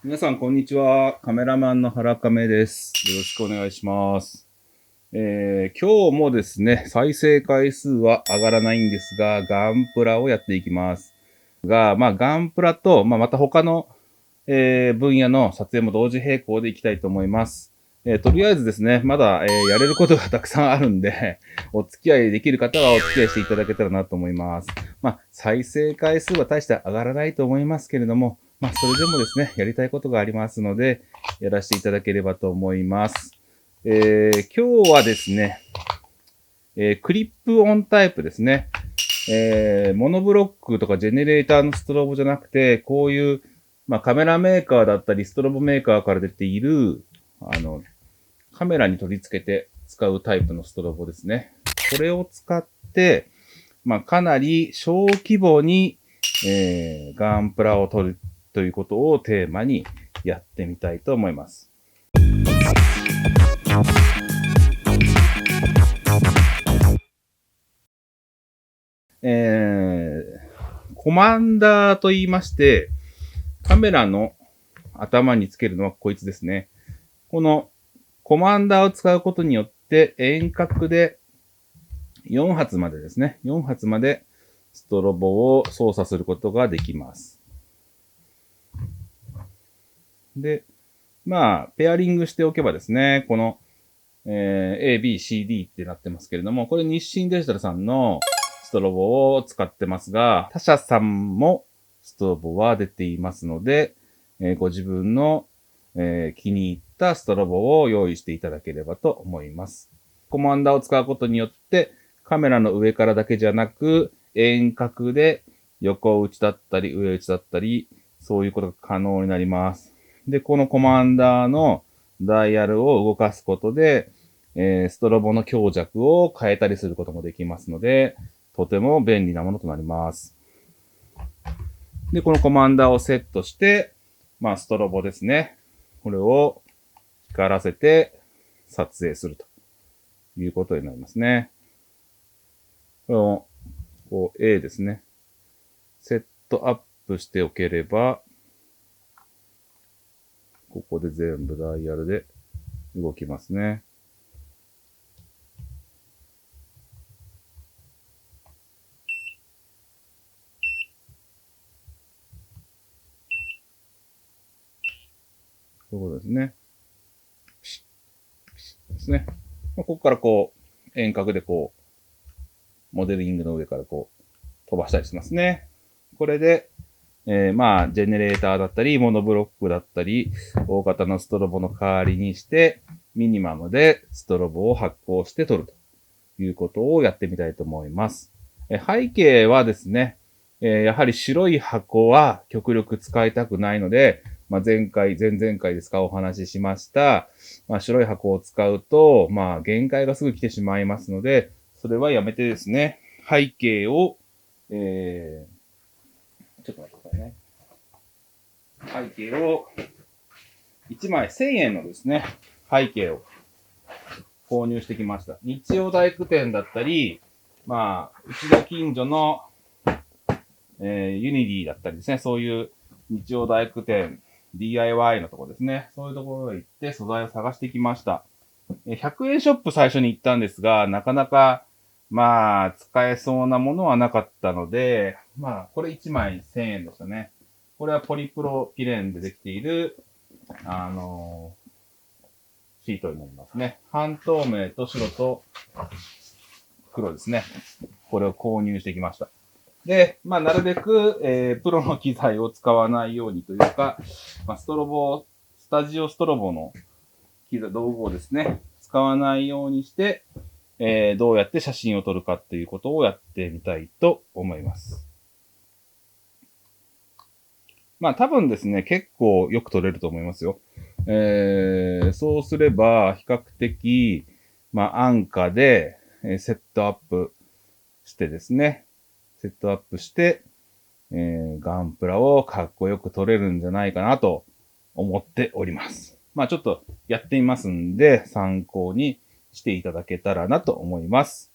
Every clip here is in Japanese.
皆さん、こんにちは。カメラマンの原亀です。よろしくお願いします。今日もですね、再生回数は上がらないんですが、ガンプラをやっていきます。ガンプラと、また他の、分野の撮影も同時並行でいきたいと思います。とりあえずですね、まだ、やれることがたくさんあるんで、お付き合いできる方はお付き合いしていただけたらなと思います。再生回数は大して上がらないと思いますけれども、それでもですね、やりたいことがありますので、やらせていただければと思います。今日はですね、クリップオンタイプですね。モノブロックとかジェネレーターのストロボじゃなくて、こういう、カメラメーカーだったり、ストロボメーカーから出ている、カメラに取り付けて使うタイプのストロボですね。これを使って、かなり小規模に、ガンプラを取るということをテーマにやってみたいと思います。コマンダーと言いまして、カメラの頭につけるのはこいつですね。このコマンダーを使うことによって遠隔で4発までですね。4発までストロボを操作することができます。で、ペアリングしておけばですね、この、A, B, C, D ってなってますけれども、これ日清デジタルさんのストロボを使ってますが、他社さんもストロボは出ていますので、ご自分の、気に入ったストロボを用意していただければと思います。コマンダーを使うことによって、カメラの上からだけじゃなく、遠隔で横打ちだったり上打ちだったり、そういうことが可能になります。で、このコマンダーのダイヤルを動かすことで、ストロボの強弱を変えたりすることもできますので、とても便利なものとなります。で、このコマンダーをセットして、ストロボですね。これを光らせて撮影するということになりますね。この、A ですね。セットアップしておければ、ここで全部ダイヤルで動きますね。こういうことですね。ですね。ここから遠隔でモデリングの上から飛ばしたりしますね。これで、ジェネレーターだったり、モノブロックだったり、大型のストロボの代わりにして、ミニマムでストロボを発光して撮るということをやってみたいと思います。背景はですね、やはり白い箱は極力使いたくないので、前々回ですかお話ししました、白い箱を使うと、限界がすぐ来てしまいますので、それはやめてですね、背景を、ちょっと待ってくださいね。背景を、1枚1000円のですね、背景を購入してきました。日曜大工店だったり、うちの近所の、ユニディだったりですね、そういう日曜大工店、DIY のところですね。そういうところへ行って素材を探してきました。100円ショップ最初に行ったんですが、なかなか、使えそうなものはなかったので、これ1枚1000円でしたね。これはポリプロピレンでできている、シートになりますね。半透明と白と黒ですね。これを購入してきました。で、なるべく、プロの機材を使わないようにというか、スタジオストロボの道具をですね、使わないようにして、どうやって写真を撮るかっていうことをやってみたいと思います。多分ですね、結構よく撮れると思いますよ。そうすれば、比較的、安価で、セットアップしてですね、セットアップして、ガンプラをかっこよく撮れるんじゃないかなと思っております。ちょっとやってみますんで、参考にしていただけたらなと思います。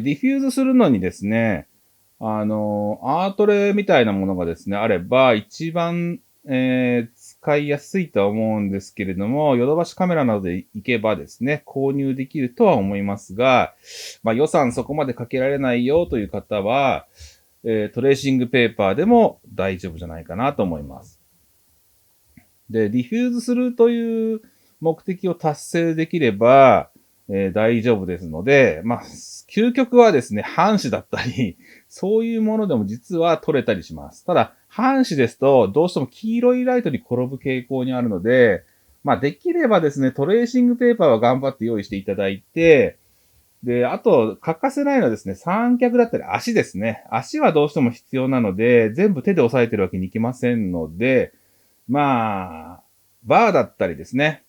ディフューズするのにですね、アートレイみたいなものがですね、あれば、一番、使いやすいとは思うんですけれども、ヨドバシカメラなどで行けばですね、購入できるとは思いますが、まあ予算そこまでかけられないよという方は、トレーシングペーパーでも大丈夫じゃないかなと思います。で、ディフューズするという目的を達成できれば、大丈夫ですので、まあ、究極はですね、半紙だったり、そういうものでも実は取れたりします。ただ、半紙ですと、どうしても黄色いライトに転ぶ傾向にあるので、まあ、できればですね、トレーシングペーパーは頑張って用意していただいて、で、あと、欠かせないのはですね、三脚だったり足ですね。足はどうしても必要なので、全部手で押さえてるわけにいきませんので、まあ、バーだったりですね。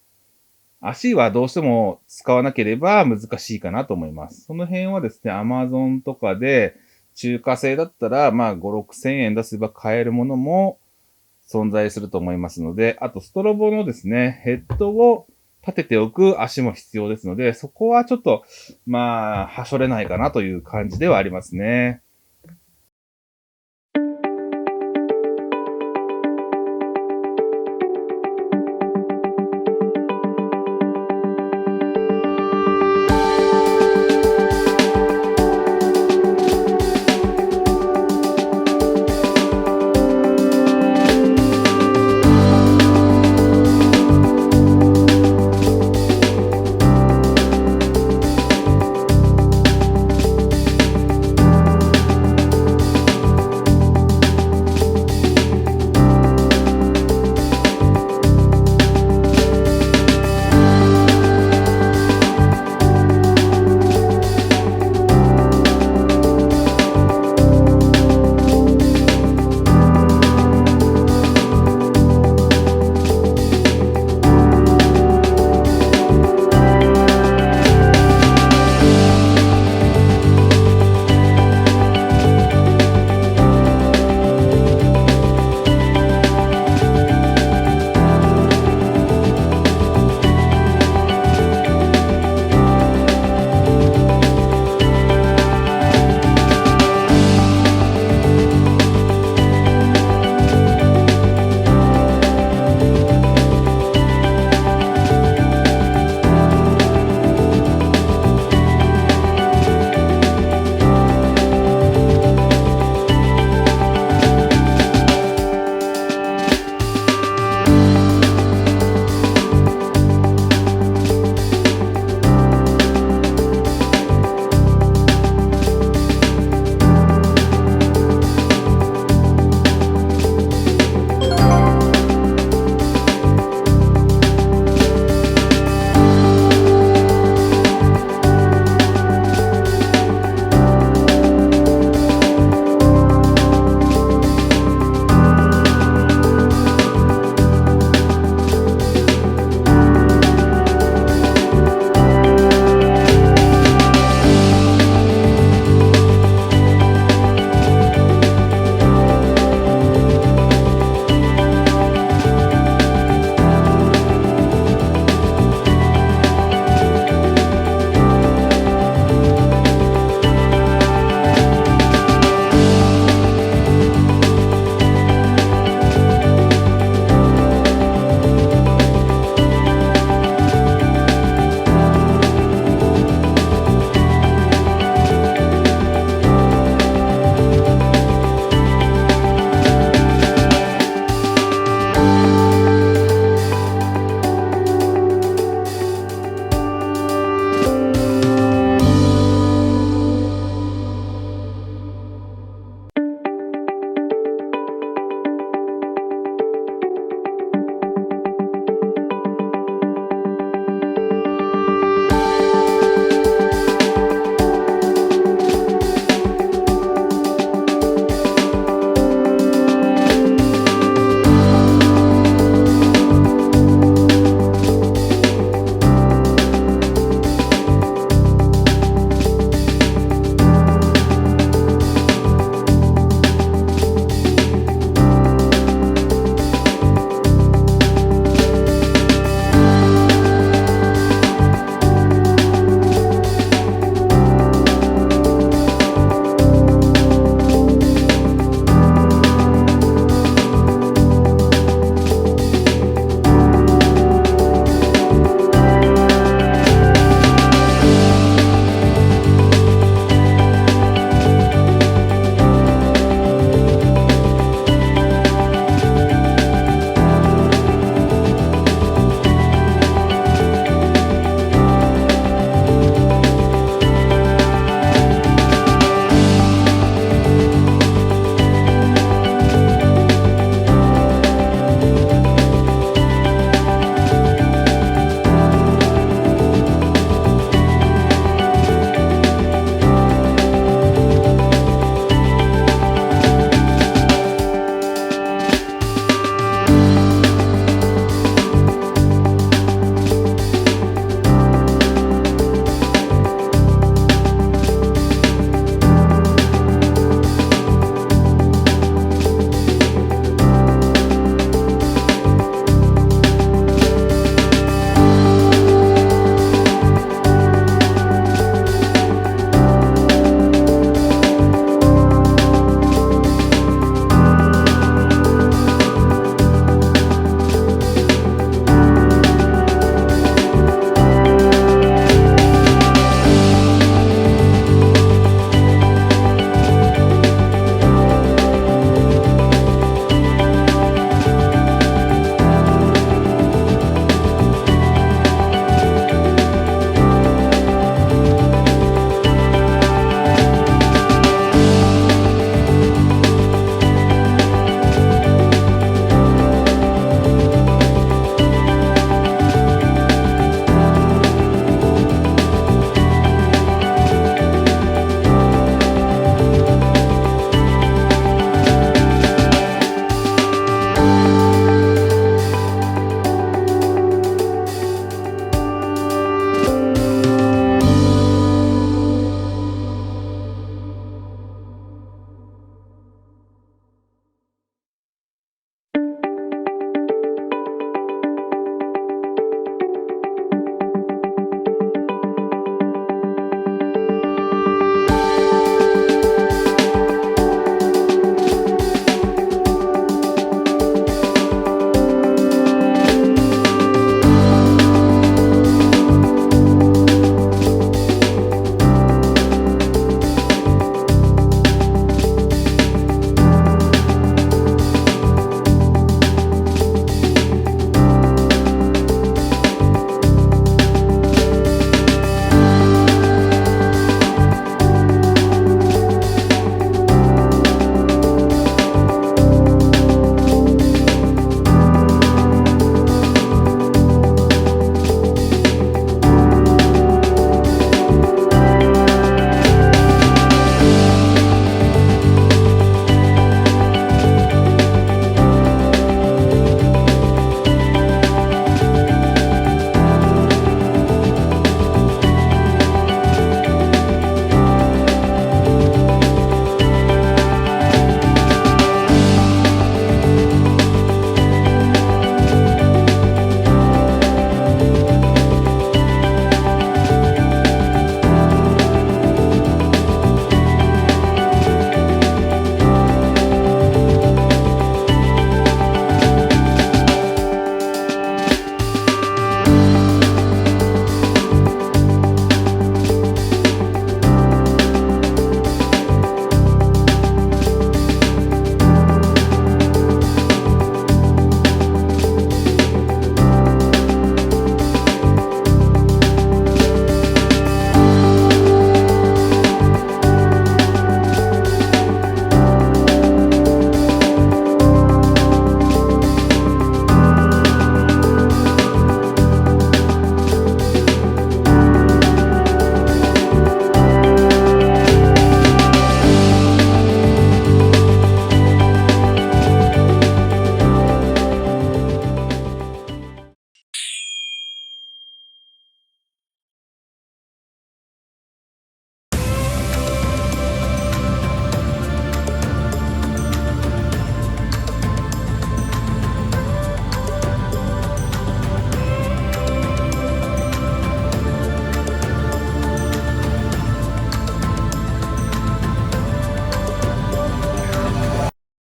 足はどうしても使わなければ難しいかなと思います。その辺はですね、Amazon とかで中華製だったら、まあ5、6千円出せば買えるものも存在すると思いますので、あとストロボのですね、ヘッドを立てておく足も必要ですので、そこはちょっと、まあ、はしょれないかなという感じではありますね。